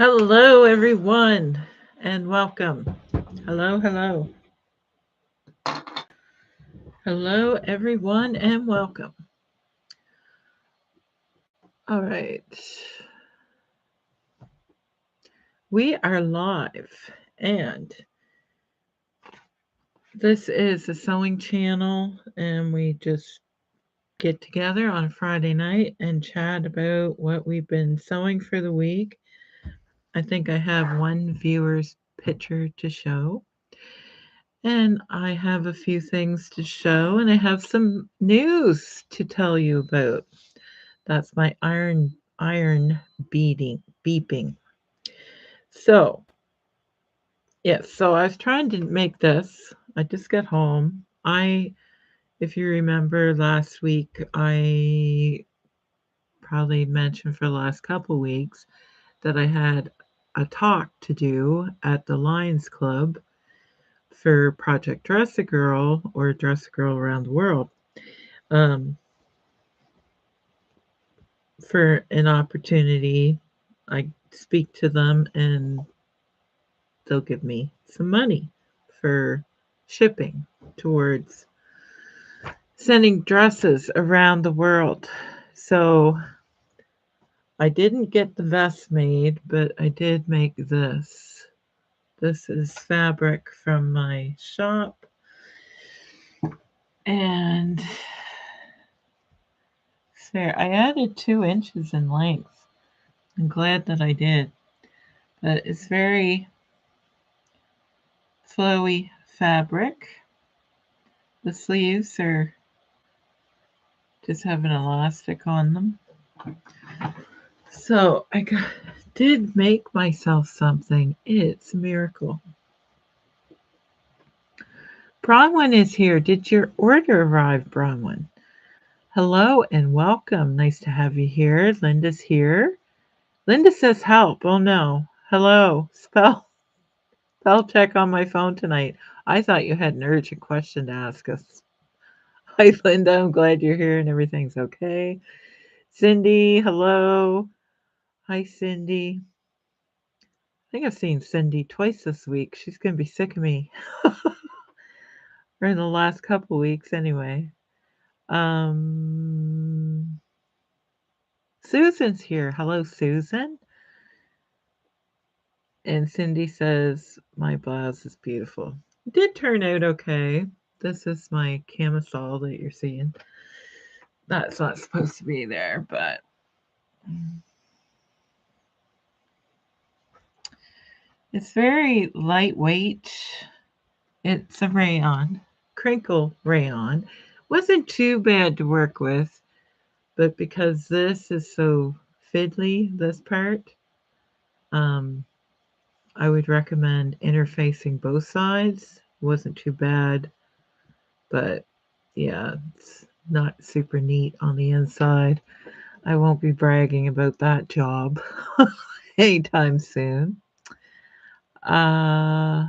Hello, everyone, and welcome. Hello, hello. Hello, everyone, and welcome. All right. We are live, and this is a sewing channel, and we just get together on a Friday night and chat about what we've been sewing for the week. I think I have one viewer's picture to show. And I have a few things to show, and I have some news to tell you about. That's my iron beeping. So, yes, so I was trying to make this. I just got home. If you remember last week, I probably mentioned for the last couple weeks that I had a talk to do at the Lions Club for Project Dress a Girl or Dress a Girl Around the World. Um, for an opportunity, I speak to them and they'll give me some money for shipping towards sending dresses around the world. So I didn't get the vest made, but I did make this. This is fabric from my shop, and there I added 2 inches in length. I'm glad that I did. But it's very flowy fabric. The sleeves are just have an elastic on them. So did make myself something. It's a miracle. Bronwyn is here. Did your order arrive, Bronwyn? Hello and welcome. Nice to have you here. Linda's here. Linda says help. Oh no. Hello. Spell check on my phone tonight. I thought you had an urgent question to ask us. Hi, Linda. I'm glad you're here and everything's okay. Cindy, hello. Hi, Cindy. I think I've seen Cindy twice this week. She's going to be sick of me. Or in the last couple weeks, anyway. Um, Susan's here. Hello, Susan. And Cindy says, my blouse is beautiful. It did turn out okay. This is my camisole that you're seeing. That's not supposed to be there, but it's very lightweight. It's a rayon, crinkle rayon. Wasn't too bad to work with, but because this is so fiddly, this part, um, I would recommend interfacing both sides. Wasn't too bad, but yeah, it's not super neat on the inside. I won't be bragging about that job anytime soon. Uh,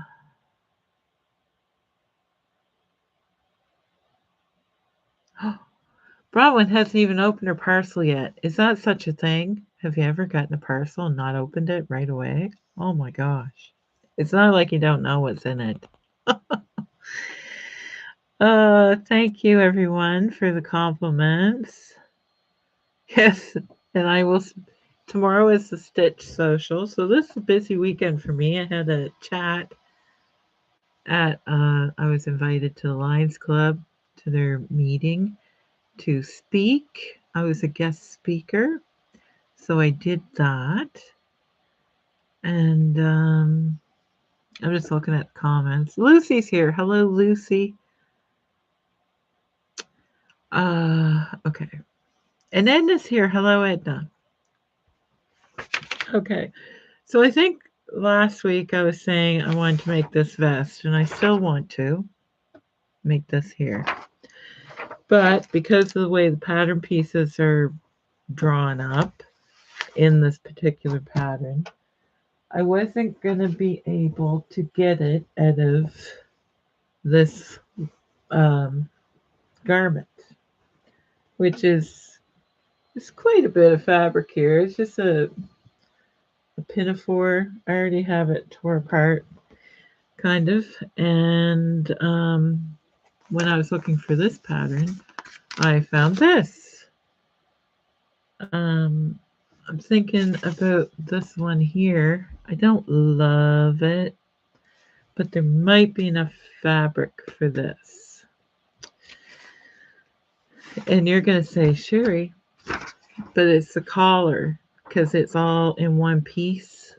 Bronwyn hasn't even opened her parcel yet. Is that such a thing? Have you ever gotten a parcel and not opened it right away? Oh my gosh. It's not like you don't know what's in it. Thank you everyone for the compliments. Yes, and tomorrow is the Stitch Social. So this is a busy weekend for me. I had a chat I was invited to the Lions Club to their meeting to speak. I was a guest speaker. So I did that. And I'm just looking at comments. Lucy's here. Hello, Lucy. Okay. And Edna's here. Hello, Edna. Okay. So I think last week I was saying I wanted to make this vest, and I still want to make this here. But because of the way the pattern pieces are drawn up in this particular pattern, I wasn't going to be able to get it out of this garment, which is quite a bit of fabric here. It's just a a pinafore. I already have it tore apart, kind of. And when I was looking for this pattern, I found this. Um, I'm thinking about this one here. I don't love it, but there might be enough fabric for this. And you're going to say, Sherry, but it's the collar because it's all in one piece,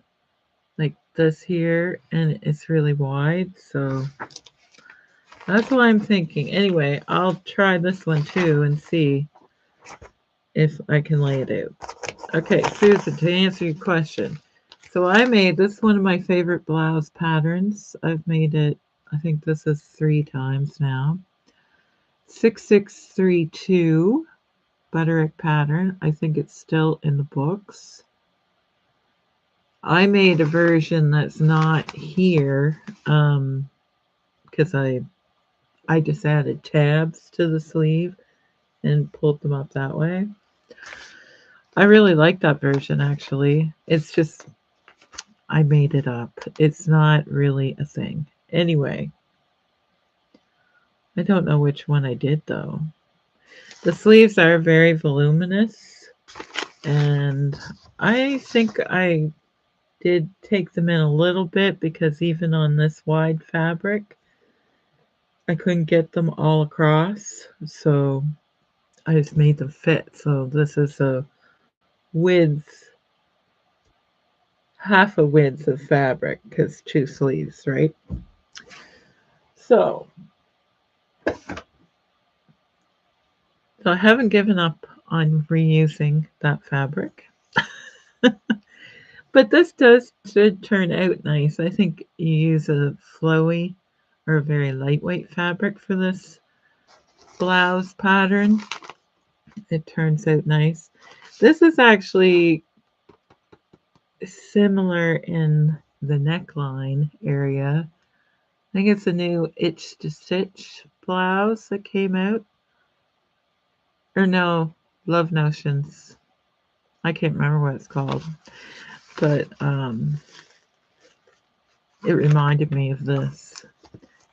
like this here, and it's really wide. So that's what I'm thinking. Anyway, I'll try this one too and see if I can lay it out. Okay, Susan, to answer your question. So I made this one of my favorite blouse patterns. I've made it, I think this is 3 times now. 6632 Butterick pattern. I think it's still in the books. I made a version that's not here because I just added tabs to the sleeve and pulled them up that way. I really like that version actually. It's just I made it up. It's not really a thing. Anyway, I don't know which one I did though. The sleeves are very voluminous and I think I did take them in a little bit because even on this wide fabric, I couldn't get them all across. So I just made them fit. So this is a width, half a width of fabric because 2 sleeves, right? So I haven't given up on reusing that fabric. But this should turn out nice. I think you use a flowy or a very lightweight fabric for this blouse pattern. It turns out nice. This is actually similar in the neckline area. I think it's a new Itch to Stitch blouse that came out. Or no, Love Notions. I can't remember what it's called. But it reminded me of this.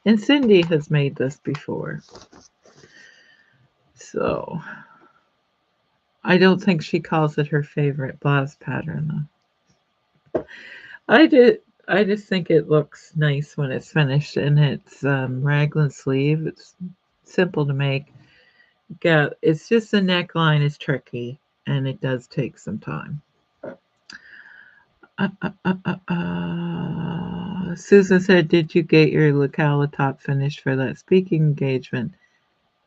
And Cindy has made this before. So I don't think she calls it her favorite blouse pattern though. I just think it looks nice when it's finished and it's raglan sleeve. It's simple to make. Yeah, it's just the neckline is tricky and it does take some time. Susan said, "Did you get your Lacala top finished for that speaking engagement?"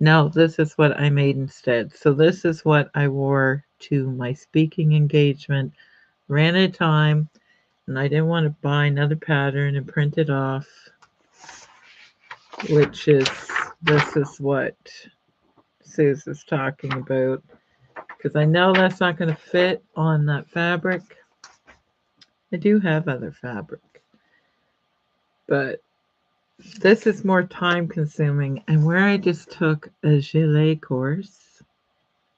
No, this is what I made instead. So this is what I wore to my speaking engagement. Ran out of time, and I didn't want to buy another pattern and print it off, which is this is what Susan's talking about. Because I know that's not going to fit on that fabric. I do have other fabric, but this is more time consuming. And where I just took a gilet course,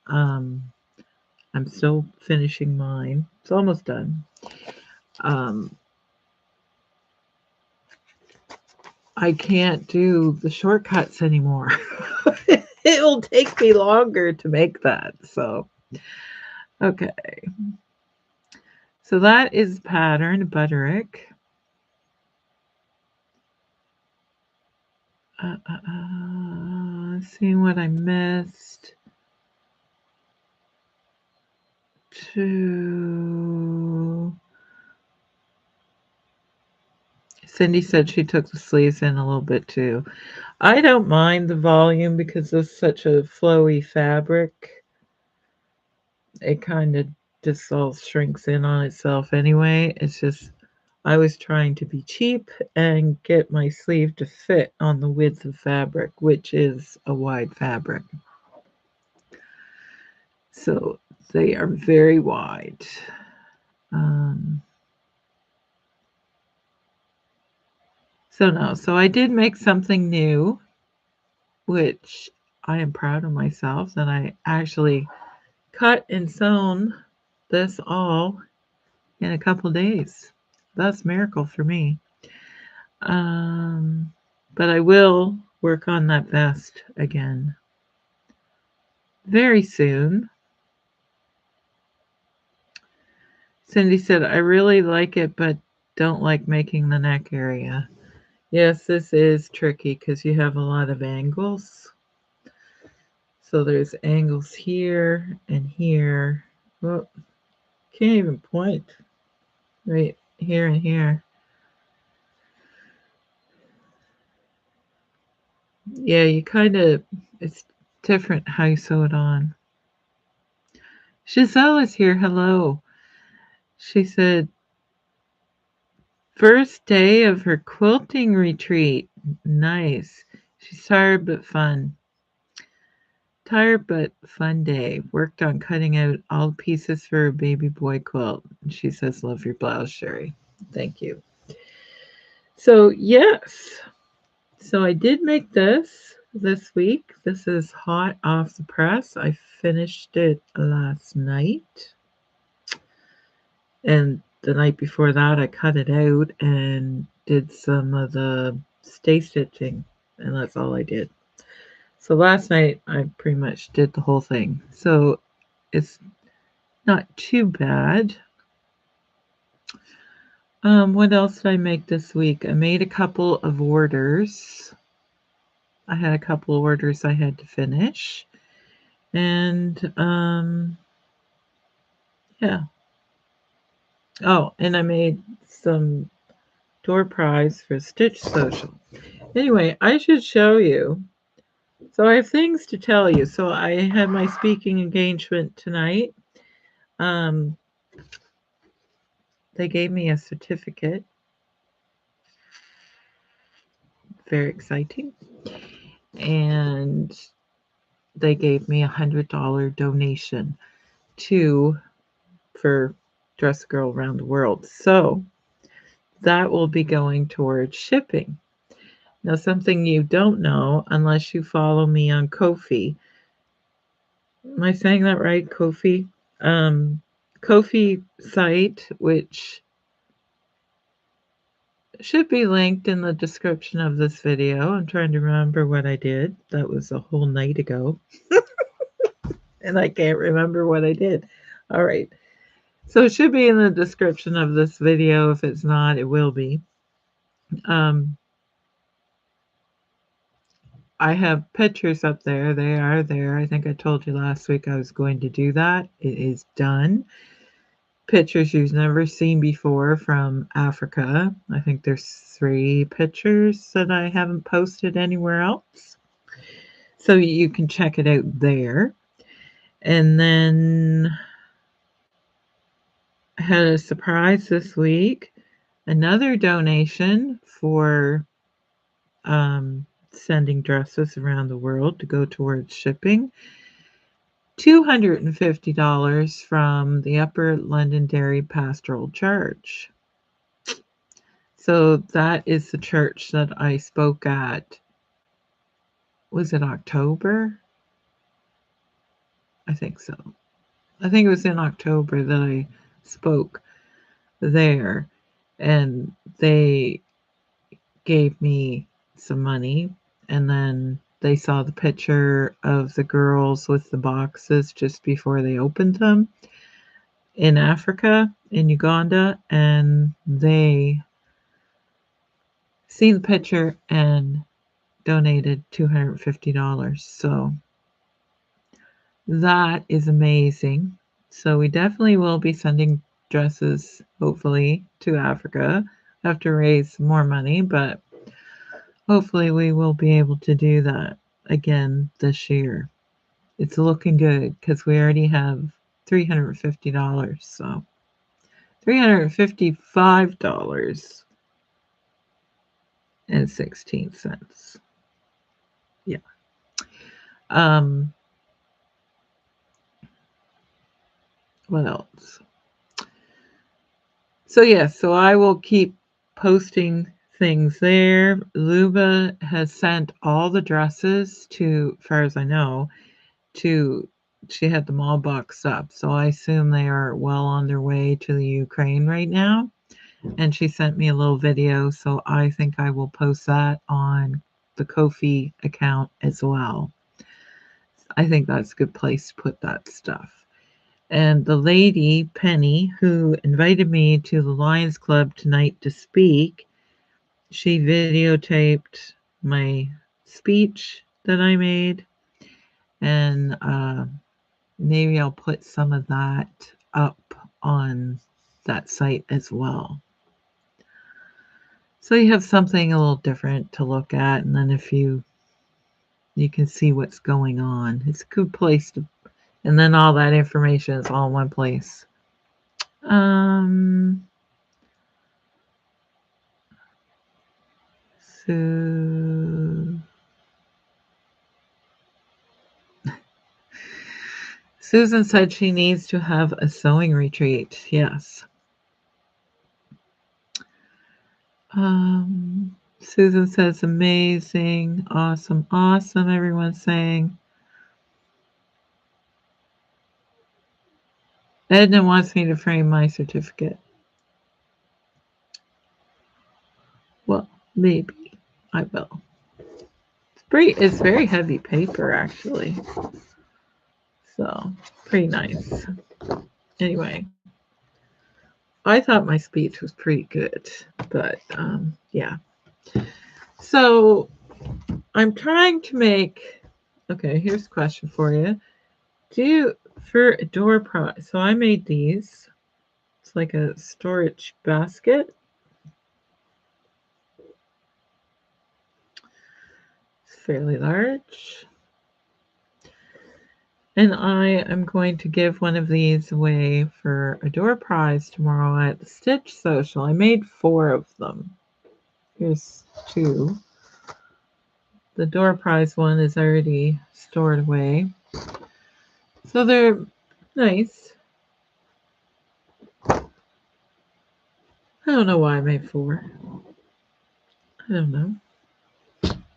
I'm still finishing mine. It's almost done. I can't do the shortcuts anymore. It will take me longer to make that. So, okay. So that is pattern Butterick. Seeing what I missed. Cindy said she took the sleeves in a little bit too. I don't mind the volume because it's such a flowy fabric. It kind of just all shrinks in on itself anyway. It's just I was trying to be cheap and get my sleeve to fit on the width of fabric, which is a wide fabric. So they are very wide. So I did make something new, which I am proud of myself that I actually cut and sewn this all in a couple days. That's a miracle for me. But I will work on that vest again very soon. Cindy said, I really like it, but don't like making the neck area. Yes, this is tricky because you have a lot of angles. So there's angles here and here. Oh, can't even point. Right here and here. Yeah, you kind of, it's different how you sew it on. Giselle is here. Hello. She said, first day of her quilting retreat. Nice. She's tired but fun. Tired but fun day. Worked on cutting out all the pieces for a baby boy quilt. She says, love your blouse, Sherry. Thank you. So, yes. So I did make this week. This is hot off the press. I finished it last night. And the night before that, I cut it out and did some of the stay stitching. And that's all I did. So last night, I pretty much did the whole thing. So it's not too bad. What else did I make this week? I made a couple of orders. I had a couple of orders I had to finish. And yeah. Oh, and I made some door prize for Stitch Social. Anyway, I should show you. So I have things to tell you. So I had my speaking engagement tonight. They gave me a certificate. Very exciting. And they gave me $100 donation for Dress a Girl Around the World. So that will be going towards shipping. Now, something you don't know unless you follow me on Ko-fi. Am I saying that right, Ko-fi? Ko-fi site, which should be linked in the description of this video. I'm trying to remember what I did. That was a whole night ago. And I can't remember what I did. All right. So it should be in the description of this video. If it's not, it will be. I have pictures up there. They are there. I think I told you last week I was going to do that. It is done. Pictures you've never seen before from Africa. I think there's 3 pictures that I haven't posted anywhere else. So you can check it out there. And then I had a surprise this week. Another donation for sending dresses around the world to go towards shipping. $250 from the Upper Londonderry Pastoral Church. So that is the church that I spoke at. Was it October? I think so. I think it was in October that I spoke there, and they gave me some money, and then they saw the picture of the girls with the boxes just before they opened them in Africa, in Uganda, and they seen the picture and donated $250. So that is amazing. So we definitely will be sending dresses, hopefully, to Africa. Have to raise more money, but hopefully we will be able to do that again this year. It's looking good because we already have $350. So $355.16. Yeah. What else? So so I will keep posting things there. Luba has sent all the dresses to, as far as I know, to she had them all boxed up. So I assume they are well on their way to the Ukraine right now. And she sent me a little video, so I think I will post that on the Ko-fi account as well. I think that's a good place to put that stuff. And the lady, Penny, who invited me to the Lions Club tonight to speak, she videotaped my speech that I made, and maybe I'll put some of that up on that site as well. So you have something a little different to look at, and then if you can see what's going on. It's a good place to, and then all that information is all in one place. So Susan said she needs to have a sewing retreat. Yes. Susan says amazing, awesome, awesome. Everyone's saying. Edna wants me to frame my certificate. Well, maybe I will. It's very heavy paper, actually. So, pretty nice. Anyway, I thought my speech was pretty good, but yeah. So, I'm trying to make. Okay, here's a question for you. For a door prize? So I made these. It's like a storage basket. It's fairly large. And I am going to give one of these away for a door prize tomorrow at the Stitch Social. I made 4 of them. Here's 2. The door prize one is already stored away. So they're nice. I don't know why I made 4. I don't know.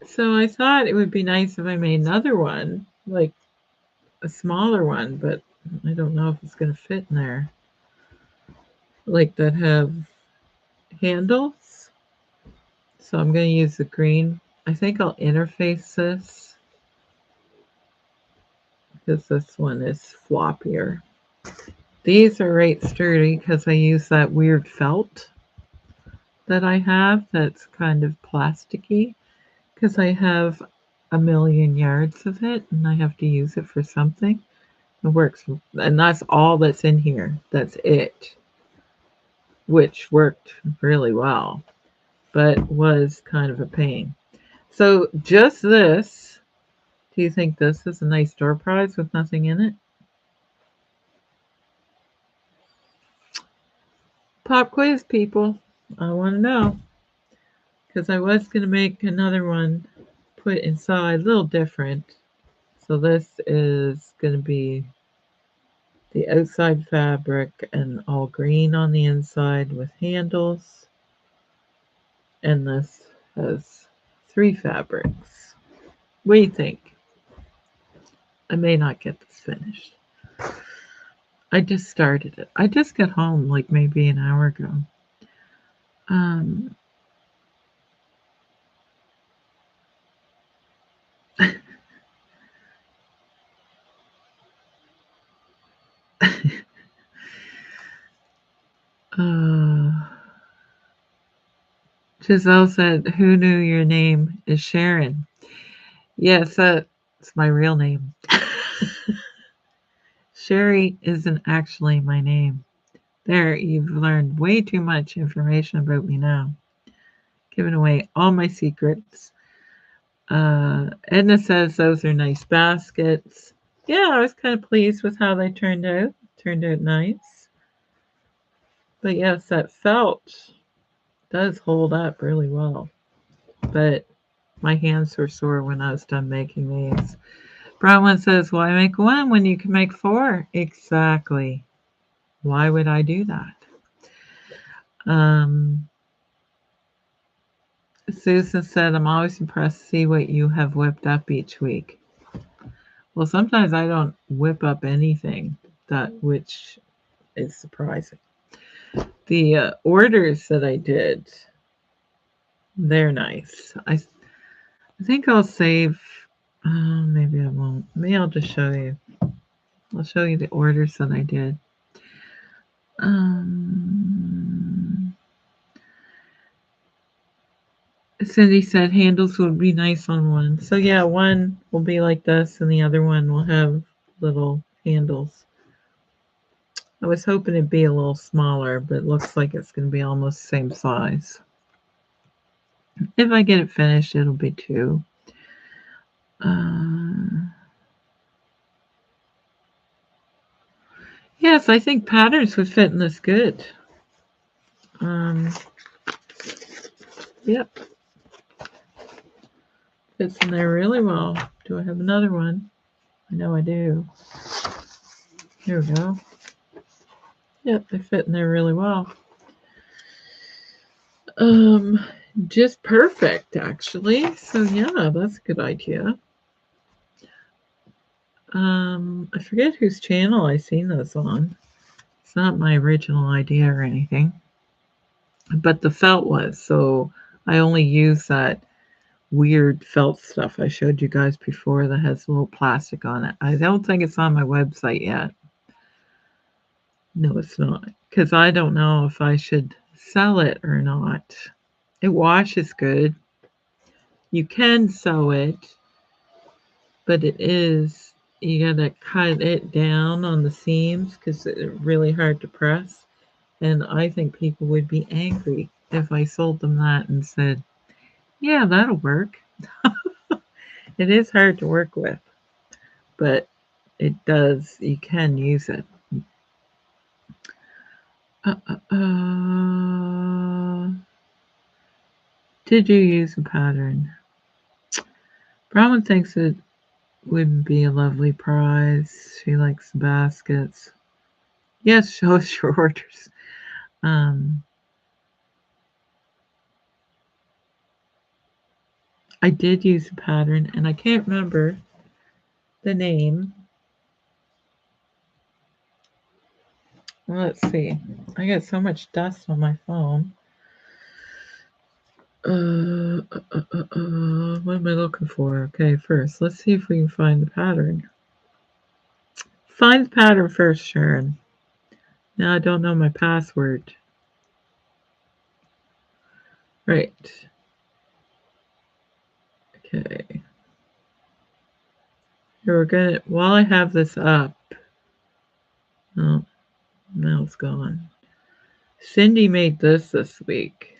So I thought it would be nice if I made another one, like a smaller one, but I don't know if it's going to fit in there. Like that have handles. So I'm going to use the green. I think I'll interface this because this one is floppier. These are right sturdy because I use that weird felt that I have that's kind of plasticky because I have a million yards of it and I have to use it for something. It works, and that's all that's in here. That's it, which worked really well, but was kind of a pain. So just this, do you think this is a nice door prize with nothing in it? Pop quiz, people. I want to know. Because I was going to make another one, put inside, a little different. So this is going to be the outside fabric and all green on the inside with handles. And this has 3 fabrics. What do you think? I may not get this finished. I just started it. I just got home like maybe an hour ago. Giselle said, "Who knew your name is Sharon?" Yes, that's my real name. Shari isn't actually my name. There, you've learned way too much information about me now. Giving away all my secrets. Edna says those are nice baskets. Yeah, I was kind of pleased with how they turned out. Turned out nice. But yes, that felt does hold up really well. But my hands were sore when I was done making these. Bronwyn says, why make 1 when you can make 4? Exactly. Why would I do that? Susan said, I'm always impressed to see what you have whipped up each week. Well, sometimes I don't whip up anything, that which is surprising. The orders that I did, they're nice. I think I'll save. Maybe I won't. Maybe I'll just show you. I'll show you the orders that I did. Cindy said handles would be nice on one. So yeah, one will be like this, and the other one will have little handles. I was hoping it'd be a little smaller, but it looks like it's going to be almost the same size. If I get it finished, it'll be two. Yes, I think patterns would fit in this good. Yep. Fits in there really well. Do I have another one? I know I do. Here we go. Yep, they fit in there really well. Just perfect, actually. So yeah, that's a good idea. I forget whose channel I seen this on. It's not my original idea or anything, but the felt was, so I only use that weird felt stuff I showed you guys before that has a little plastic on it. I don't think it's on my website yet. No, it's not, because I don't know if I should sell it or not. It washes good. You can sew it, but you gotta cut it down on the seams because it's really hard to press. And I think people would be angry if I sold them that and said, yeah, that'll work. It is hard to work with, but it does. You can use it. Did you use a pattern? Brown thinks it would be a lovely prize. She likes the baskets. Yes, show us your orders. I did use a pattern, and I can't remember the name. Let's see. I got so much dust on my phone. What am I looking for? Okay, first, let's see if we can find the pattern. Find the pattern first, Sharon. Now I don't know my password. Right. Okay. Here we're gonna, while I have this up, oh, now it's gone. Cindy made this week.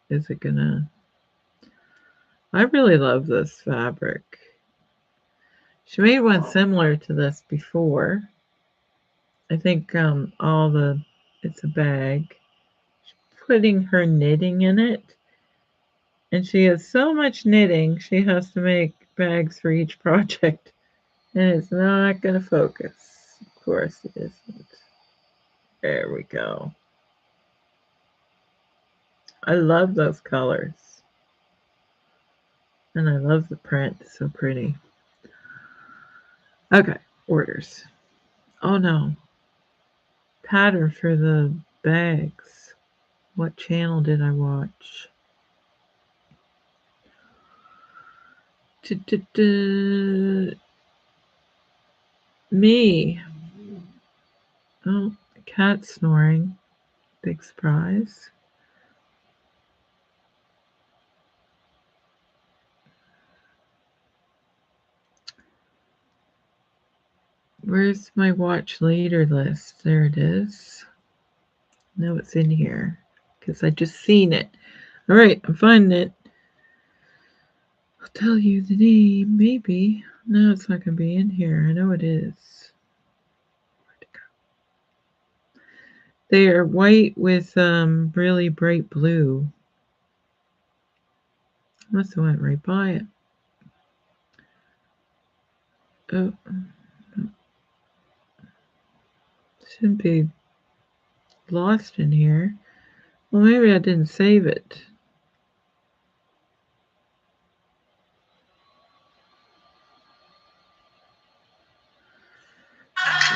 Is it gonna, I really love this fabric. She made one similar to this before. I think it's a bag. She's putting her knitting in it. And she has so much knitting, she has to make bags for each project. And it's not going to focus. Of course it isn't. There we go. I love those colors. And I love the print. It's so pretty. Okay, orders. Oh no. Pattern for the bags. What channel did I watch? Me. Oh, cat snoring. Big surprise. Where's my watch later list? There it is. No, it's in here because I just seen it. All right, I'm finding it. I'll tell you the name, maybe. No, it's not going to be in here. I know it is. Where'd it go? They are white with really bright blue. Must have went right by it. Oh, shouldn't be lost in here. Well, maybe I didn't save it.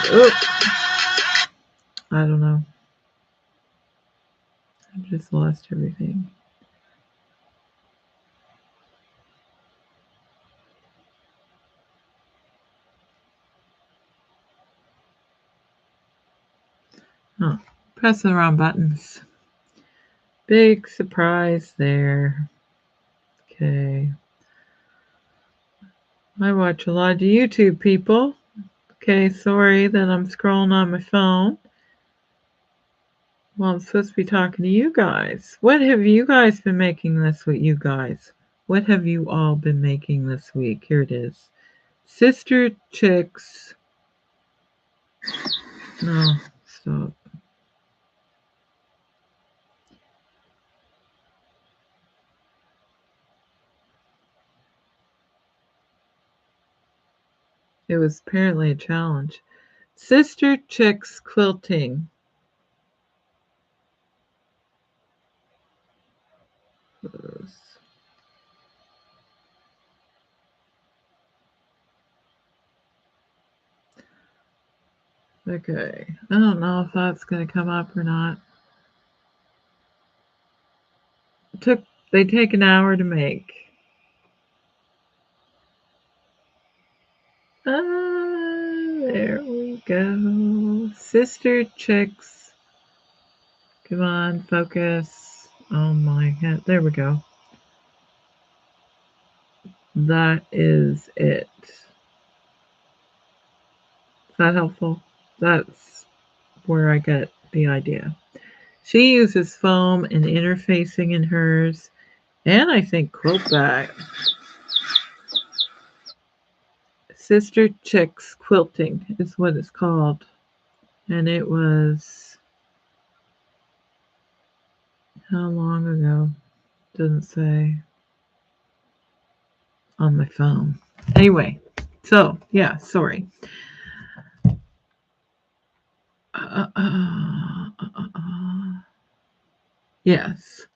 I don't know. I just lost everything. Oh, pressing the wrong buttons. Big surprise there. Okay. I watch a lot of YouTube people. Okay, sorry that I'm scrolling on my phone. Well, I'm supposed to be talking to you guys. What have you guys been making this week, you guys? What have you all been making this week? Here it is. Sister Chicks. No, stop. It was apparently a challenge. Sister Chicks Quilting. Okay, I don't know if that's going to come up or not. They take an hour to make. There we go. Sister Chicks. Come on, focus. Oh my god, there we go. That is it. Is that helpful? That's where I get the idea. She uses foam and interfacing in hers, and I think quilt bag. Sister Chicks Quilting is what it's called. And it was how long ago? Doesn't say on my phone. Anyway, so yeah, sorry. Yes.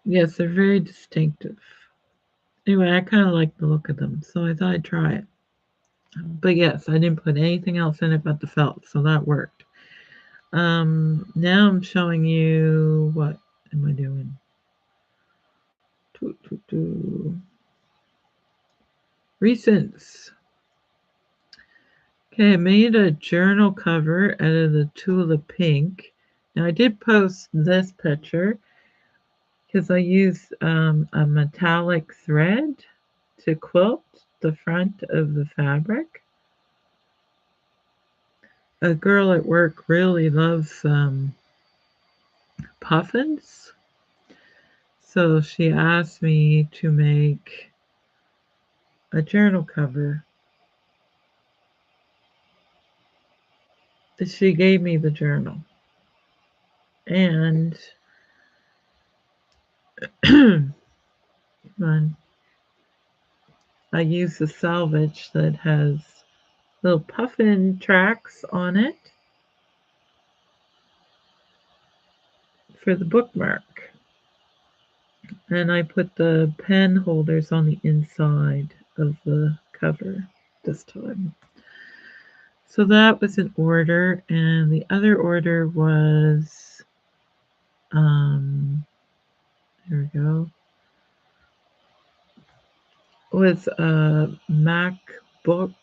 Yes, they're very distinctive. Anyway, I kind of like the look of them, so I thought I'd try it. But yes, I didn't put anything else in it but the felt, so that worked. Now I'm showing you what am I doing? Recents. Okay, I made a journal cover out of the tulip pink. Now I did post this picture because I used a metallic thread to quilt the front of the fabric. A girl at work really loves puffins, so she asked me to make a journal cover. She gave me the journal, and I used the selvage that has little puffin tracks on it for the bookmark. And I put the pen holders on the inside of the cover this time. So that was an order, and the other order was, there we go, was a MacBook,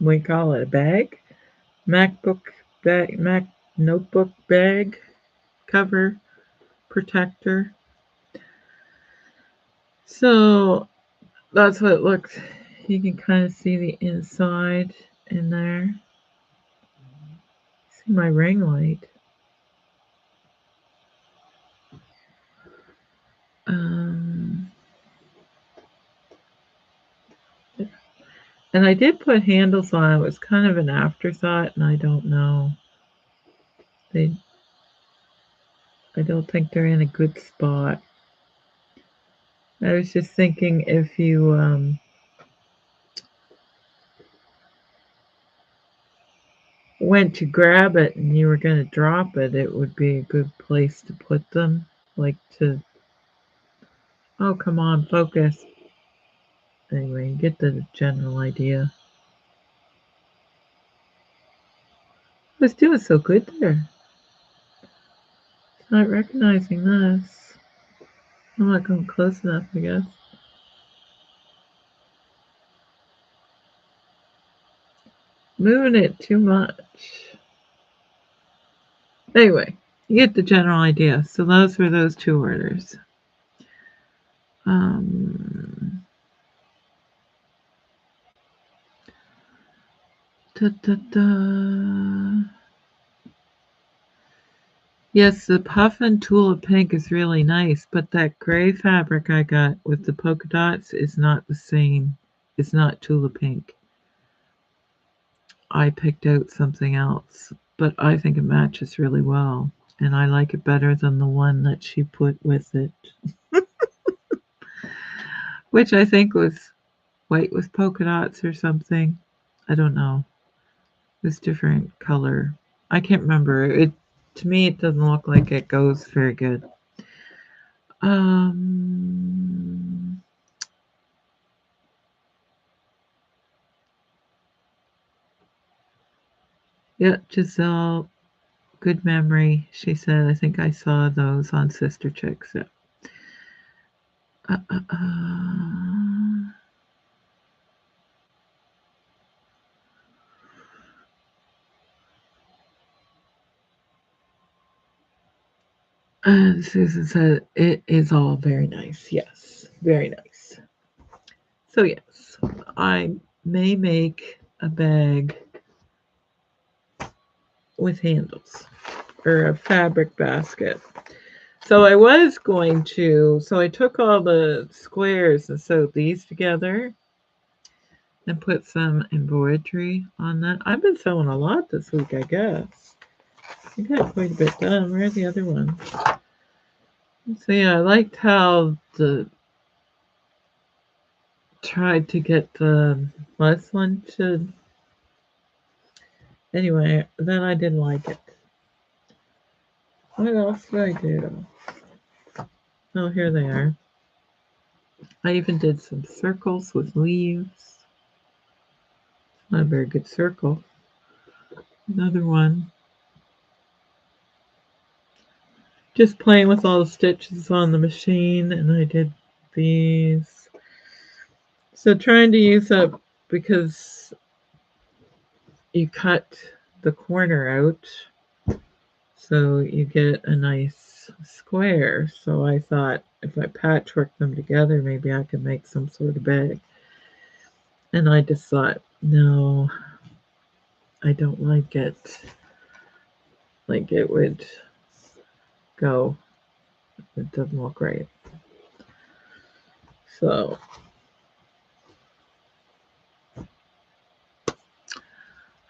we call it a bag, MacBook bag, Mac notebook bag cover protector. So that's what it looks. You can kind of see the inside in there. See my ring light. And I did put handles on. It was kind of an afterthought, and I don't know. I don't think they're in a good spot. I was just thinking if you went to grab it and you were going to drop it, it would be a good place to put them, like to Oh, come on, focus. Anyway, you get the general idea. I was doing so good there. It's not recognizing this. I'm not going close enough, I guess. Moving it too much. Anyway, you get the general idea. So those were those two orders. Um, da, da, da. Yes, the puff and tulip pink is really nice, but that gray fabric I got with the polka dots is not the same. It's not tulip pink. I picked out something else, but I think it matches really well, and I like it better than the one that she put with it, which I think was white with polka dots or something. I don't know. This different color. I can't remember. It to me it doesn't look like it goes very good. Um yeah, Giselle, good memory. She said I think I saw those on Sister Chicks. Yeah. Uh, uh, uh. And Susan said it is all very nice. Yes, very nice. So yes, I may make a bag with handles or a fabric basket. So I was going to, so I took all the squares and sewed these together and put some embroidery on that. I've been sewing a lot this week, I guess. I got quite a bit done. Where are the other ones? So yeah, I liked how the tried to get the muslin to anyway, then I didn't like it. What else did I do? Oh, here they are. I even did some circles with leaves. Not a very good circle. Another one. Just playing with all the stitches on the machine, and I did these. So trying to use up because you cut the corner out so you get a nice square. So I thought if I patchwork them together, maybe I could make some sort of bag. And I just thought, no, I don't like it. Like it would go. It doesn't look right. So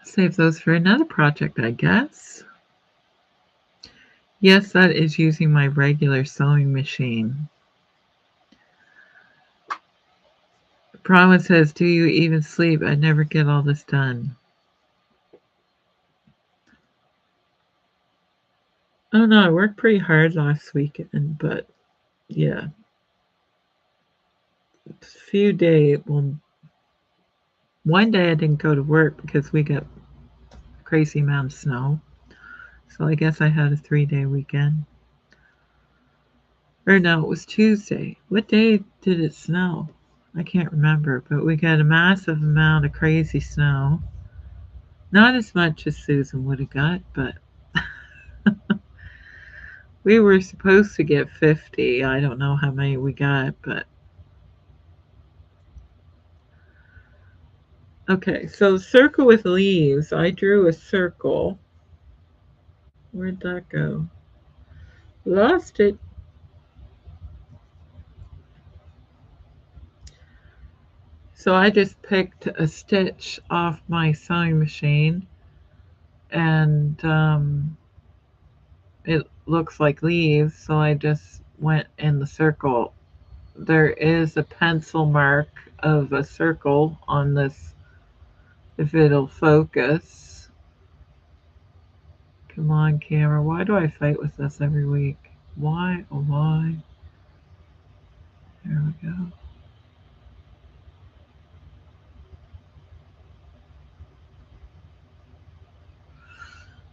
save those for another project, I guess. Yes, that is using my regular sewing machine. Bronwyn says, do you even sleep? I never get all this done. Oh no, I worked pretty hard last weekend, but yeah. A few days, well, one day I didn't go to work because we got a crazy amount of snow. So I guess I had a 3-day weekend. Or no, it was Tuesday. What day did it snow? I can't remember, but we got a massive amount of crazy snow. Not as much as Susan would have got, but we were supposed to get 50. I don't know how many we got, but okay. So circle with leaves. I drew a circle. Where'd that go? Lost it. So I just picked a stitch off my sewing machine and it looks like leaves, so I just went in the circle. There is a pencil mark of a circle on this, if it'll focus. Come on, camera. Why do I fight with this every week? Why, oh why? There we go.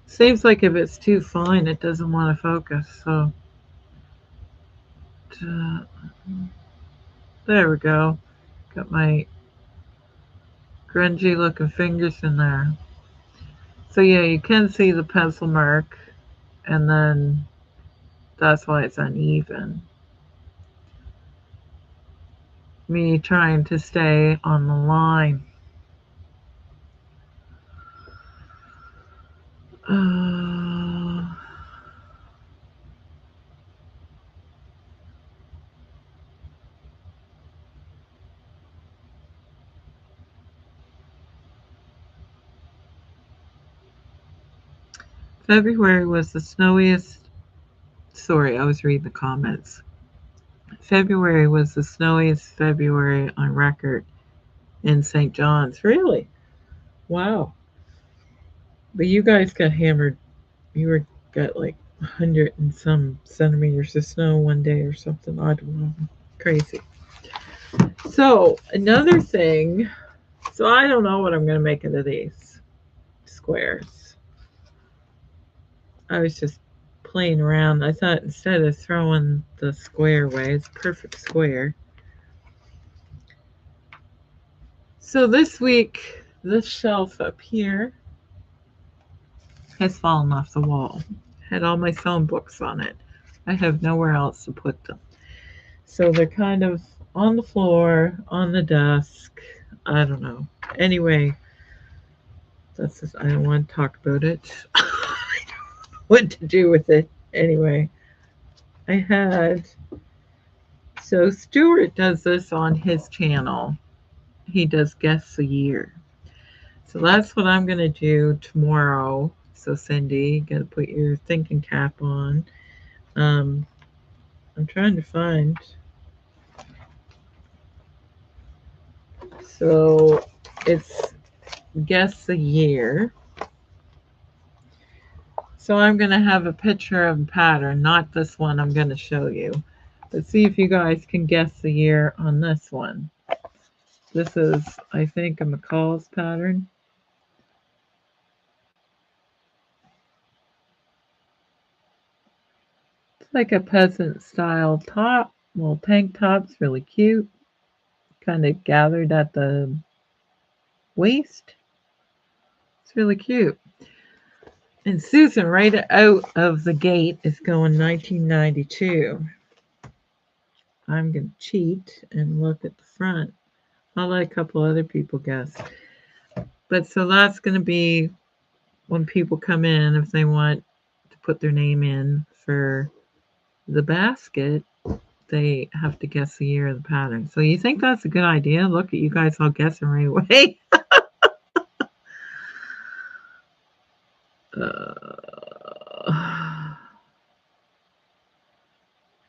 Seems like if it's too fine, it doesn't want to focus. So, there we go. Got my grungy looking fingers in there. So yeah, you can see the pencil mark, and then that's why it's uneven. Me trying to stay on the line. Uh, February was the snowiest. Sorry, I was reading the comments. February was the snowiest February on record in St. John's. Really? Wow. But you guys got hammered. You were got like 100 and some centimeters of snow one day or something. I don't know. Crazy. So another thing. So I don't know what I'm going to make out of these squares. I was just playing around. I thought instead of throwing the square away, it's a perfect square. So this week, this shelf up here has fallen off the wall. Had all my phone books on it. I have nowhere else to put them. So they're kind of on the floor, on the desk. I don't know. Anyway, that's just, I don't want to talk about it. What to do with it. Anyway, I had, so Stuart does this on his channel. He does guests a year. So that's what I'm going to do tomorrow. So Cindy, you got to put your thinking cap on. I'm trying to find. So it's guess a year. So I'm going to have a picture of a pattern, not this one I'm going to show you. Let's see if you guys can guess the year on this one. This is, I think, a McCall's pattern. It's like a peasant style top. Well, tank top's really cute. Kind of gathered at the waist. It's really cute. And Susan, right out of the gate, is going 1992. I'm going to cheat and look at the front. I'll let a couple other people guess. But so that's going to be when people come in, if they want to put their name in for the basket, they have to guess the year of the pattern. So you think that's a good idea? Look at you guys all guessing right away.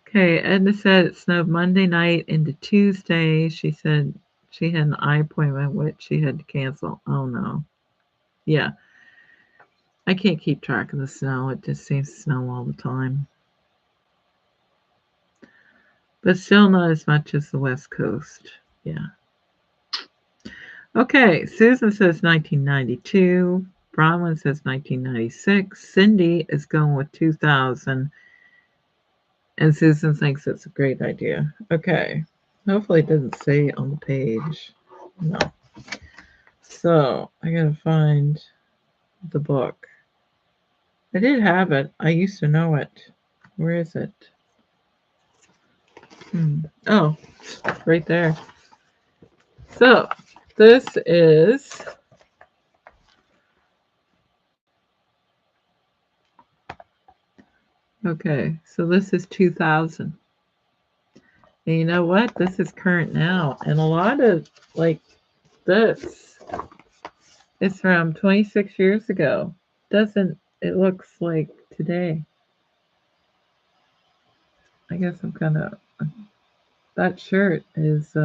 Okay, Edna said it snowed Monday night into Tuesday. She said she had an eye appointment, which she had to cancel. Oh no. Yeah. I can't keep track of the snow. It just seems to snow all the time. But still not as much as the West Coast. Yeah. Okay, Susan says 1992. Bronwyn says 1996. Cindy is going with 2000. And Susan thinks it's a great idea. Okay. Hopefully it doesn't say on the page. No. So I gotta find the book. I did have it. I used to know it. Where is it? Oh, right there. So this is okay. So this is 2000. And you know what? This is current now. And a lot of like this is from 26 years ago. Doesn't it looks like today? I guess I'm kind of that shirt is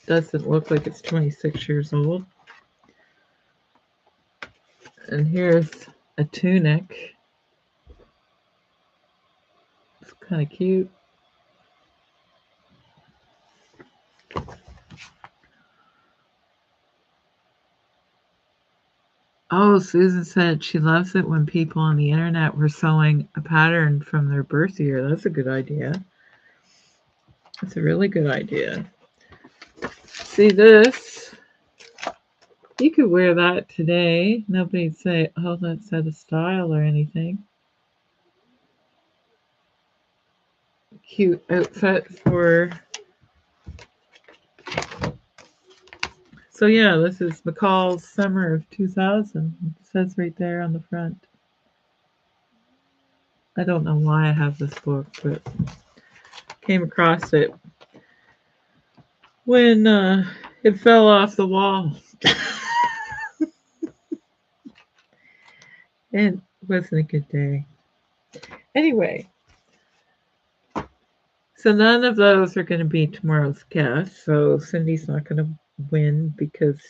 doesn't look like it's 26 years old. And here's a tunic. It's kind of cute. Oh, Susan said she loves it when people on the internet were sewing a pattern from their birth year. That's a good idea. That's a really good idea. See this? You could wear that today. Nobody'd say, oh, that's out of style or anything. Cute outfit for... So yeah, this is McCall's Summer of 2000. It says right there on the front. I don't know why I have this book, but came across it when it fell off the wall. It wasn't a good day. Anyway, so none of those are going to be tomorrow's guests. So Cindy's not going to win because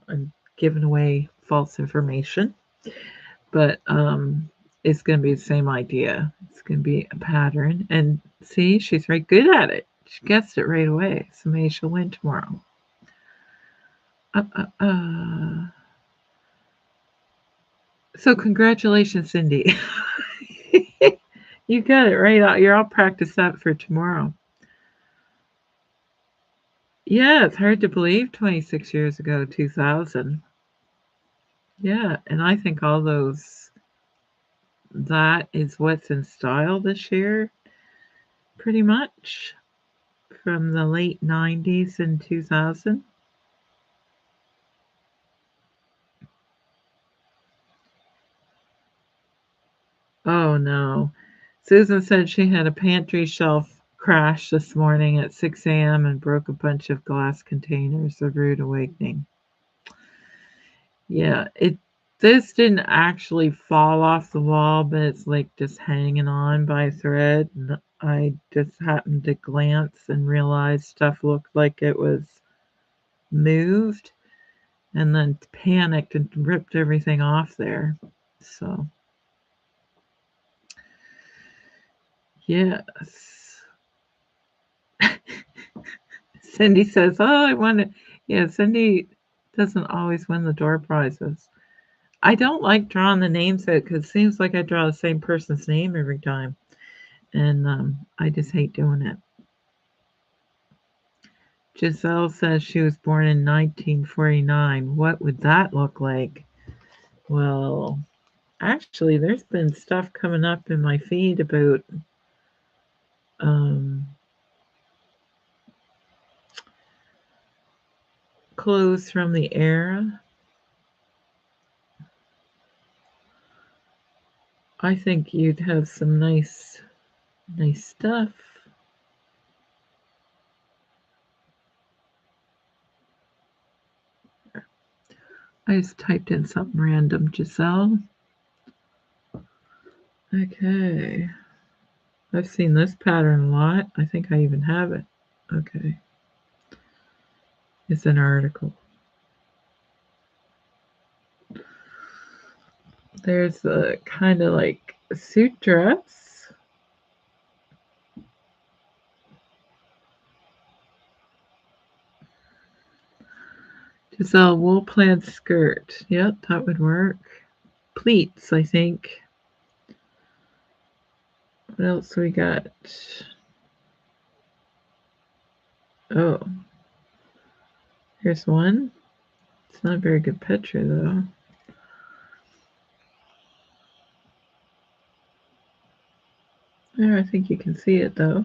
I'm giving away false information. But it's going to be the same idea. It's going to be a pattern. And see, she's very good at it. She gets it right away. So maybe she'll win tomorrow. So congratulations, Cindy. You got it right out. You're all practiced up for tomorrow. Yeah, it's hard to believe 26 years ago, 2000. Yeah, and I think all those, that is what's in style this year, pretty much, from the late 90s and 2000. Oh no. Susan said she had a pantry shelf crash this morning at 6 a.m. and broke a bunch of glass containers. A rude awakening. Yeah, this didn't actually fall off the wall, but it's like just hanging on by a thread. And I just happened to glance and realize stuff looked like it was moved, and then panicked and ripped everything off there. So, yes. Cindy says, "Oh, I want to." Yeah, Cindy doesn't always win the door prizes. I don't like drawing the names out because it seems like I draw the same person's name every time, and I just hate doing it. Giselle says she was born in 1949. What would that look like? Well, actually, there's been stuff coming up in my feed about um, clothes from the era. I think you'd have some nice stuff. I just typed in something random, Giselle. Okay. I've seen this pattern a lot. I think I even have it. Okay. It's an article. There's a kind of like a suit dress. Giselle wool plaid skirt. Yep, that would work. Pleats, I think. What else we got? Oh, here's one. It's not a very good picture though. There, I think you can see it though.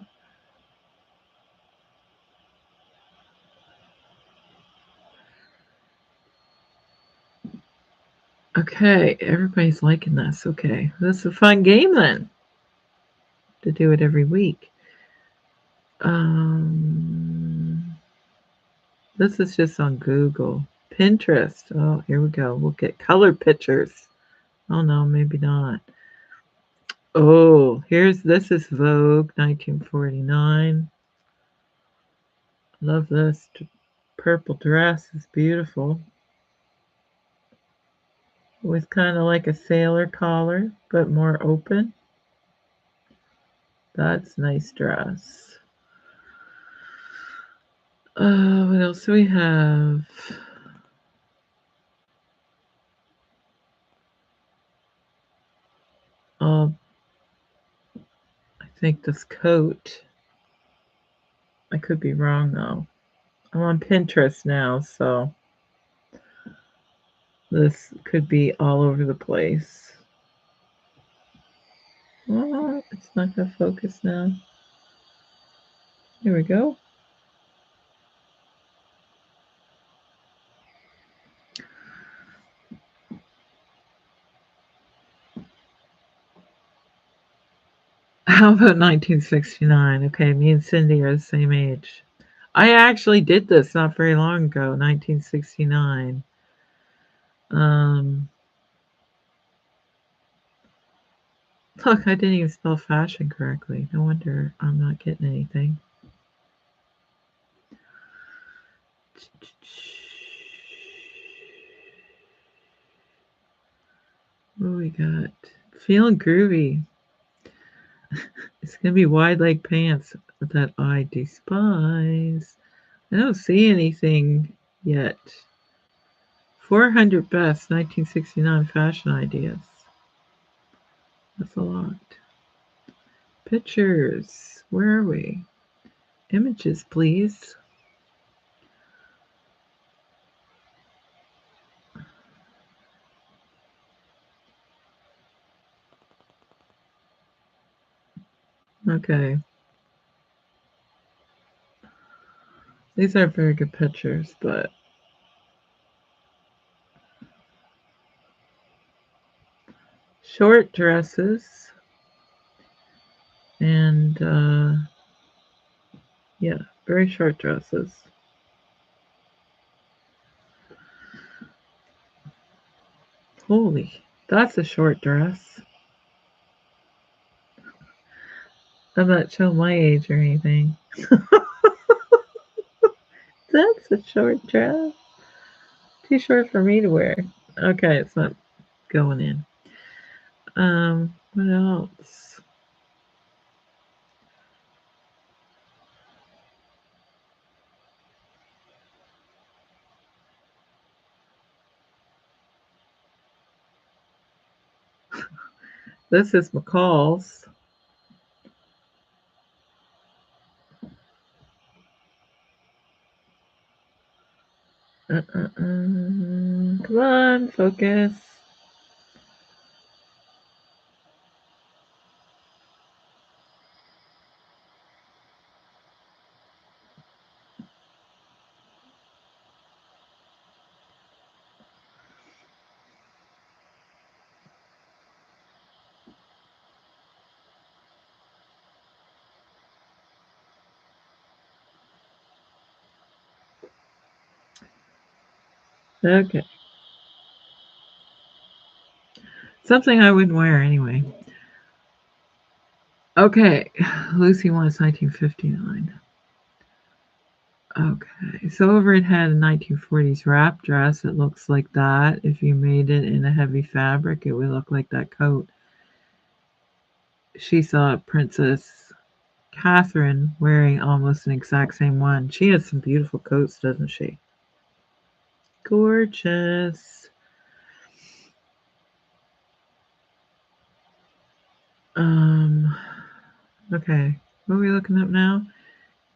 Okay, everybody's liking this. Okay, this is a fun game then. To do it every week. This is just on Google. Pinterest. Oh, here we go. We'll get color pictures. Oh no, maybe not. Oh, this is Vogue 1949. Love this purple dress. It's beautiful. With kind of like a sailor collar, but more open. That's a nice dress. What else do we have? Oh, I think this coat. I could be wrong though. I'm on Pinterest now, so this could be all over the place. Oh, it's not going to focus now. Here we go. How about 1969? Okay, me and Cindy are the same age. I actually did this not very long ago, 1969. Um, Look, I didn't even spell fashion correctly. No wonder I'm not getting anything. What do we got? Feeling groovy. It's going to be wide leg pants that I despise. I don't see anything yet. 400 best 1969 fashion ideas. That's a lot. Pictures. Where are we? Images, please. Okay. These are very good pictures, but short dresses and yeah, very short dresses. Holy, that's a short dress. I'm not showing my age or anything. That's a short dress. Too short for me to wear. Okay, it's not going in. What else? This is McCall's. Come on, focus. Okay. Something I wouldn't wear anyway. Okay. Lucy wants 1959. Okay. So over it had a 1940s wrap dress. It looks like that. If you made it in a heavy fabric, it would look like that coat. She saw Princess Catherine wearing almost an exact same one. She has some beautiful coats, doesn't she? Gorgeous. Um, okay. What are we looking up now?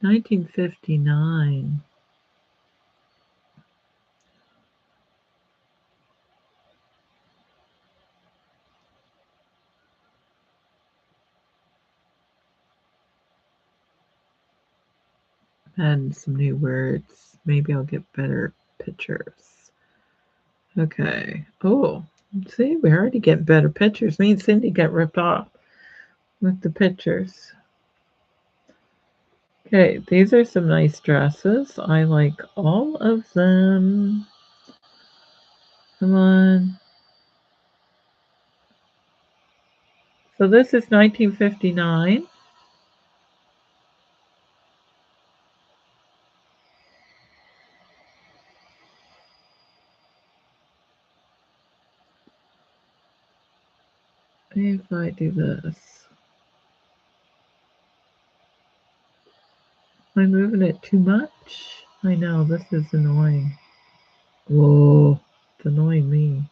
1959. And some new words. Maybe I'll get better pictures. Okay. Oh, see, we already get better pictures. Me and Cindy get ripped off with the pictures. Okay, these are some nice dresses. I like all of them. Come on. So this is 1959. If I do this. Am I moving it too much? I know, this is annoying. Whoa, it's annoying me.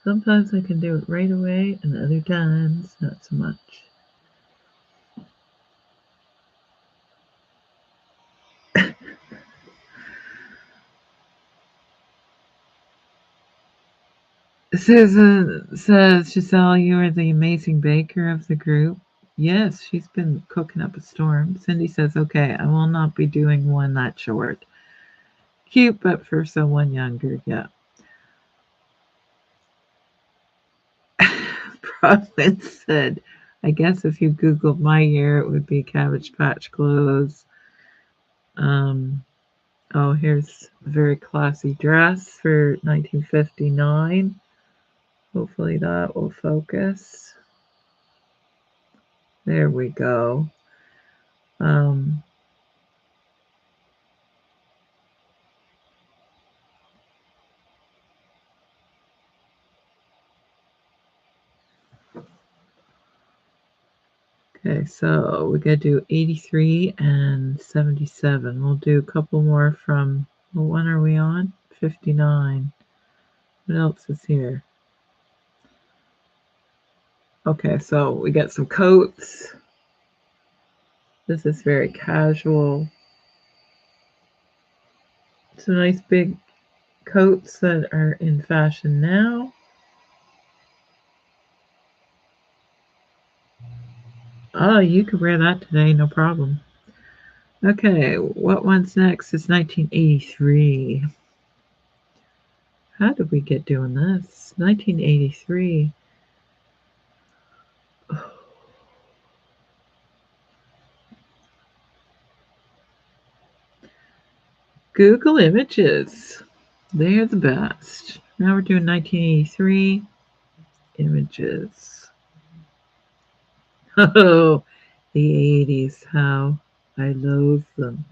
Sometimes I can do it right away, and other times not so much. Susan says, Giselle, you are the amazing baker of the group. Yes, she's been cooking up a storm. Cindy says, okay, I will not be doing one that short. Cute, but for someone younger, yeah. Providence said, I guess if you Googled my year, it would be Cabbage Patch clothes. Oh, here's a very classy dress for 1959. Hopefully that will focus. There we go. Um, okay, so we got to do 83 and 77. We'll do a couple more from, well, when are we on? 59. What else is here? Okay, so we got some coats. This is very casual. Some nice big coats that are in fashion now. Oh, you could wear that today, no problem. Okay, what one's next is 1983. How did we get doing this? 1983. Google Images. They're the best. Now we're doing 1983 images. Oh, the 80s. How I loathe them.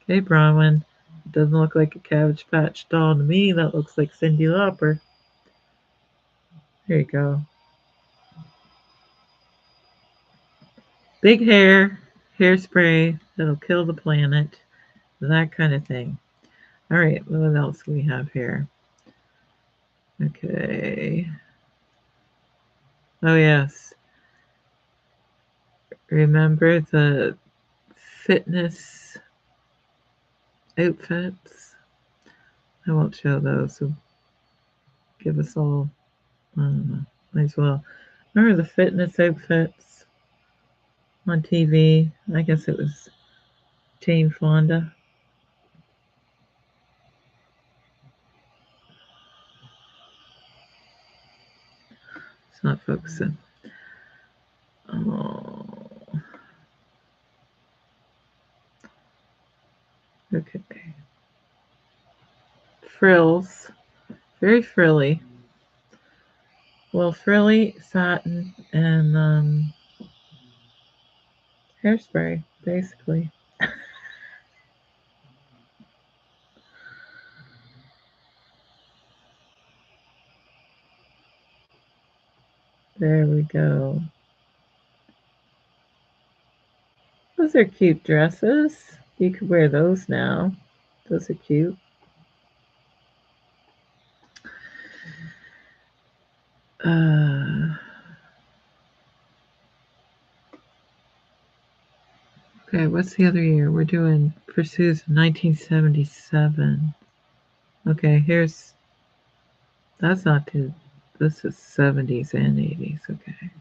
Okay, Bronwyn. It doesn't look like a Cabbage Patch doll to me. That looks like Cyndi Lauper. There you go. Big hair, hairspray that'll kill the planet, that kind of thing. All right, what else do we have here? Okay. Oh, yes. Remember the fitness outfits? I won't show those. So give us all, I don't know, might as well. Remember the fitness outfits on TV? I guess it was Jane Fonda. It's not focusing. Oh. Okay. Frills. Very frilly. Well, frilly, satin, and hairspray, basically. There we go. Those are cute dresses. You could wear those now. Those are cute. Okay, what's the other year? We're doing Pursuits 1977. Okay, here's, that's not too, this is 70s and 80s. Okay.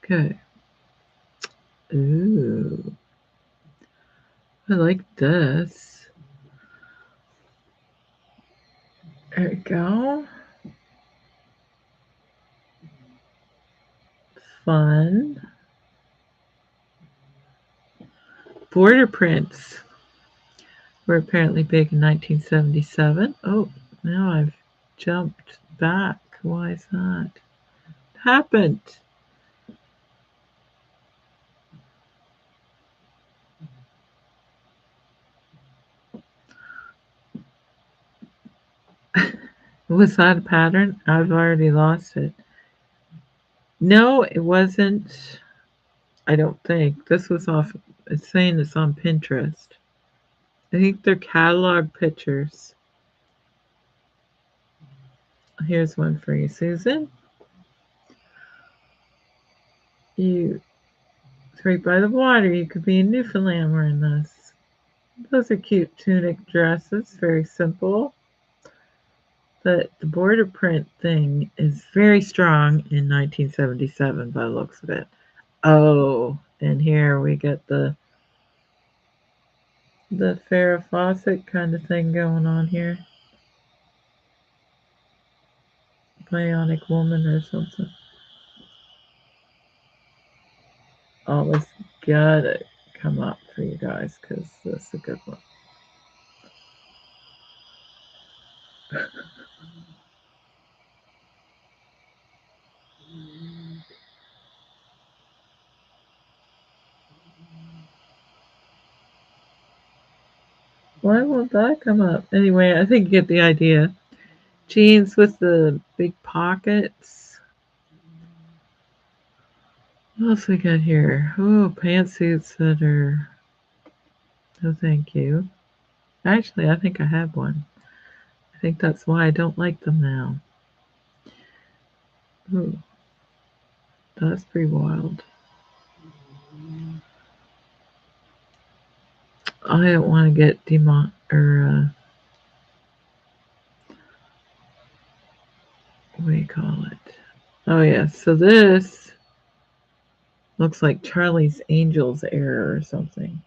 Okay. Ooh. I like this. There we go. Fun. Border prints were apparently big in 1977. Oh, now I've jumped back. Why is that? Happened. Was that a pattern? I've already lost it. No, it wasn't. I don't think. This was off. It's saying it's on Pinterest. I think they're catalog pictures. Here's one for you, Susan. You right by the water. You could be in Newfoundland wearing this. Those are cute tunic dresses. Very simple. But the border print thing is very strong in 1977 by the looks of it. Oh, and here we get the Farrah Fawcett kind of thing going on here. Bionic woman or something. Oh, this gotta come up for you guys because this is a good one. Why won't that come up? Anyway, I think you get the idea. Jeans with the big pockets. What else we got here? Oh, pantsuits that are. No, thank you. Actually, I think I have one. I think that's why I don't like them now. Ooh, that's pretty wild. I don't want to get what do you call it? Oh yeah, so this looks like Charlie's Angels era or something.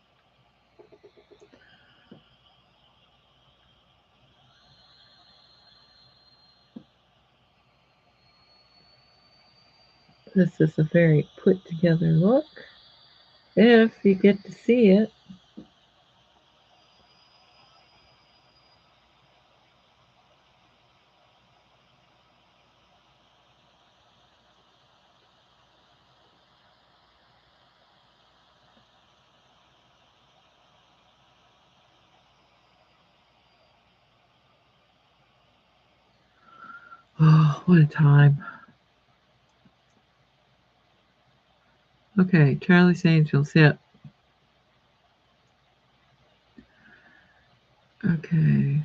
This is a very put together look. If you get to see it. Oh, what a time. Okay, Charlie's Angels, yeah. Okay.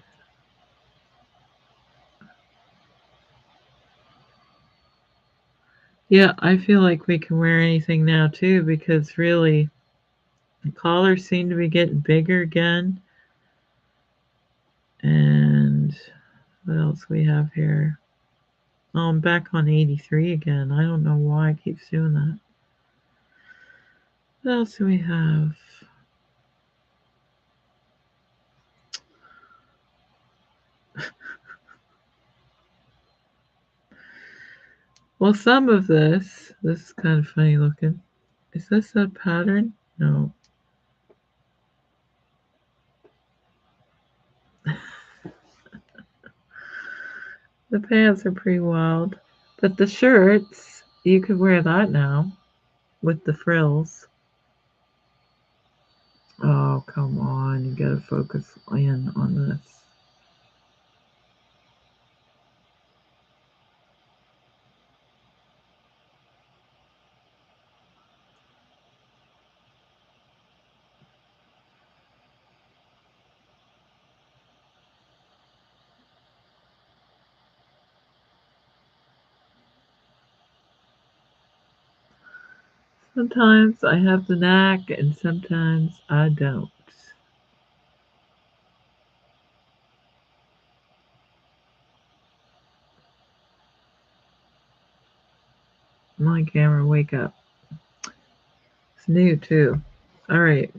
Yeah, I feel like we can wear anything now too because really the collars seem to be getting bigger again. And what else we have here? Oh, I'm back on 83 again. I don't know why it keeps doing that. What else do we have? Well, some of this is kind of funny looking. Is this a pattern? No. The pants are pretty wild. But the shirts, you could wear that now with the frills. Oh, come on. You gotta focus in on this. Sometimes I have the knack and sometimes I don't. My camera, wake up. It's new too. All right.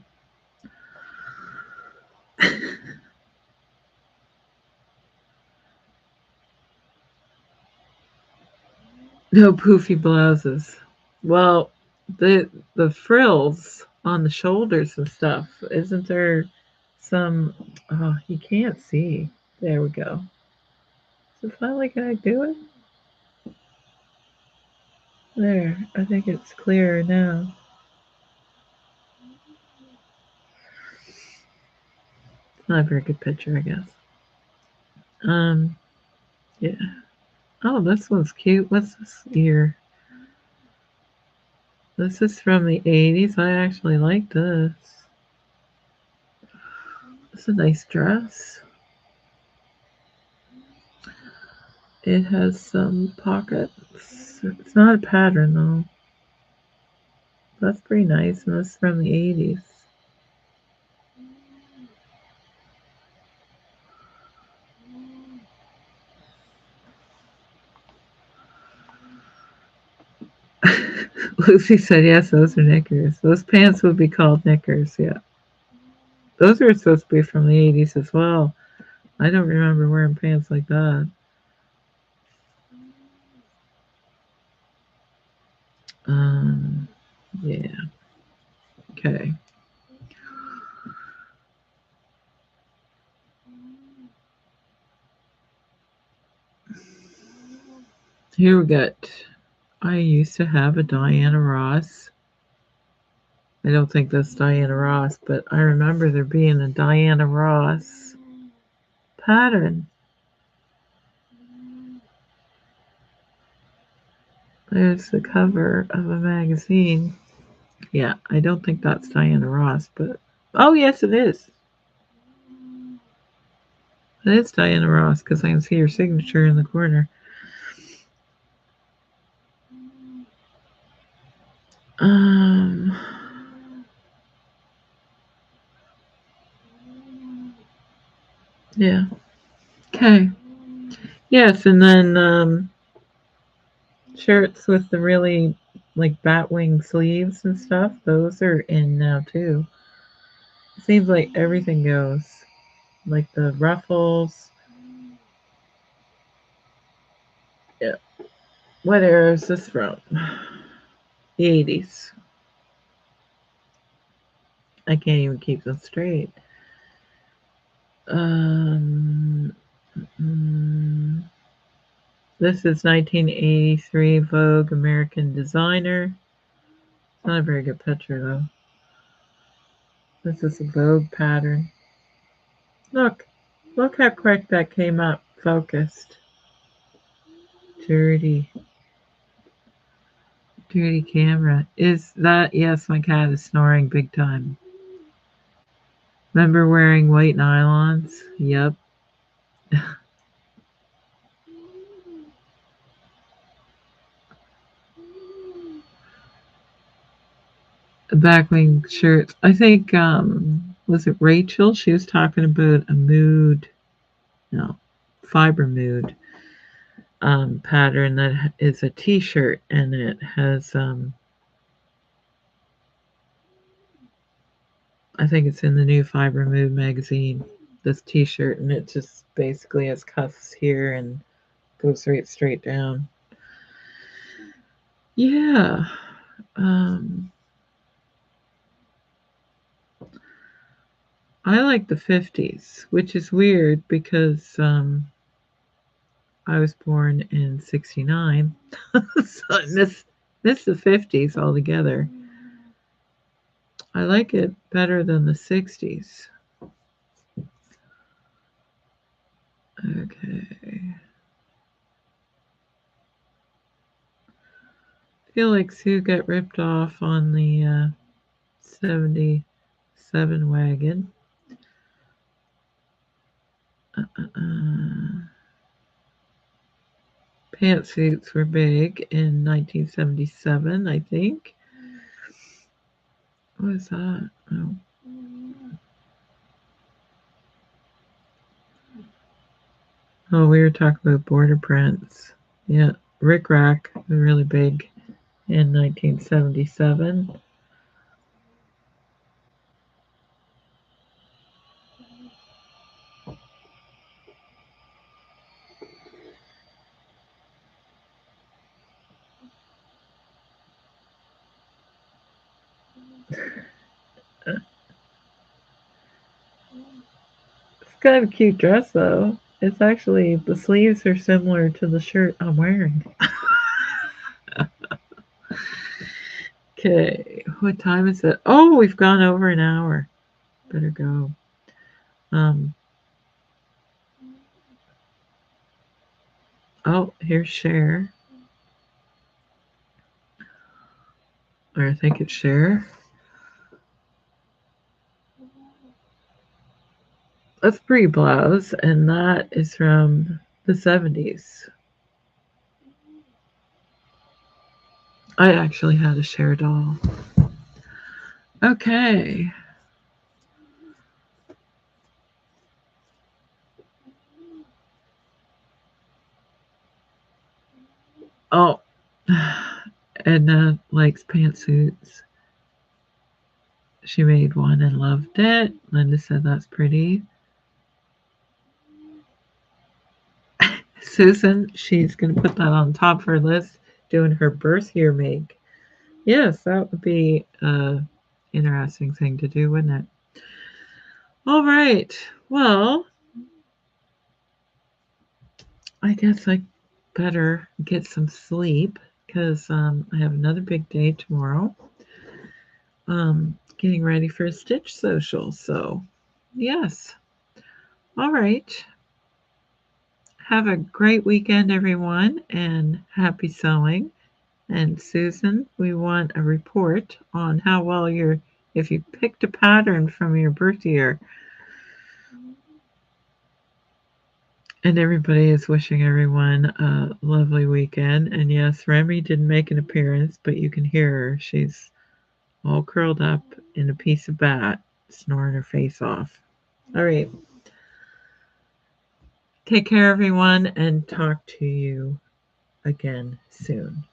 No poofy blouses. Well, the frills on the shoulders and stuff. Isn't there some? Oh, you can't see. There we go. Is it finally gonna do it? There. I think it's clearer now. Not a very good picture, I guess. Um. Yeah. Oh, this one's cute. What's this year? This is from the 80s. I actually like this. It's a nice dress. It has some pockets. It's not a pattern though. That's pretty nice, and this is from the 80s. Lucy said, yes, those are knickers. Those pants would be called knickers, yeah. Those are supposed to be from the 80s as well. I don't remember wearing pants like that. Um, yeah, okay. Here we got, I used to have a Diana Ross. I don't think that's Diana Ross, but I remember there being a Diana Ross pattern. There's the cover of a magazine. Yeah, I don't think that's Diana Ross, but oh yes, it is. It is Diana Ross because I can see her signature in the corner. Um, yeah. Okay. Yes, and then shirts with the really like batwing sleeves and stuff. Those are in now too. It seems like everything goes. Like the ruffles. Yeah. What era is this from? The 80s. I can't even keep them straight. Um, mm, this is 1983 Vogue American Designer. It's not a very good picture though. This is a Vogue pattern. Look, look how quick that came up. Focused. Dirty, dirty camera. Is that, yes, my cat is snoring big time. Remember wearing white nylons? Yep. Backwing shirts. I think was it Rachel? She was talking about a mood, no, fiber mood pattern that is a T-shirt, and it has I think it's in the new Fiber Mood magazine. This T-shirt, and it just basically has cuffs here and goes right straight down. Yeah. Um, I like the 50s, which is weird because I was born in 69. So I miss the 50s altogether. I like it better than the 60s. Okay. I feel like Sue got ripped off on the 77 wagon. Pantsuits were big in 1977, I think. What was that? Oh. Oh, we were talking about border prints. Yeah, Rick Rack was really big in 1977. It's kind of a cute dress, though. It's actually, the sleeves are similar to the shirt I'm wearing. Okay, what time is it? Oh, we've gone over an hour. Better go. Um, Oh, here's Cher. Or I think it's Cher. That's Brie Blouse, and that is from the 70s. I actually had a Cher doll. Okay. Oh, Edna likes pantsuits. She made one and loved it. Linda said that's pretty. Susan, she's going to put that on top of her list, doing her birth year make. Yes, that would be an interesting thing to do, wouldn't it? All right. Well, I guess I better get some sleep because I have another big day tomorrow. Getting ready for a Stitch social. So, yes. All right. Have a great weekend, everyone, and happy sewing. And Susan, we want a report on how well if you picked a pattern from your birth year. And everybody is wishing everyone a lovely weekend. And yes, Remy didn't make an appearance, but you can hear her. She's all curled up in a piece of bat, snoring her face off. All right. Take care, everyone, and talk to you again soon.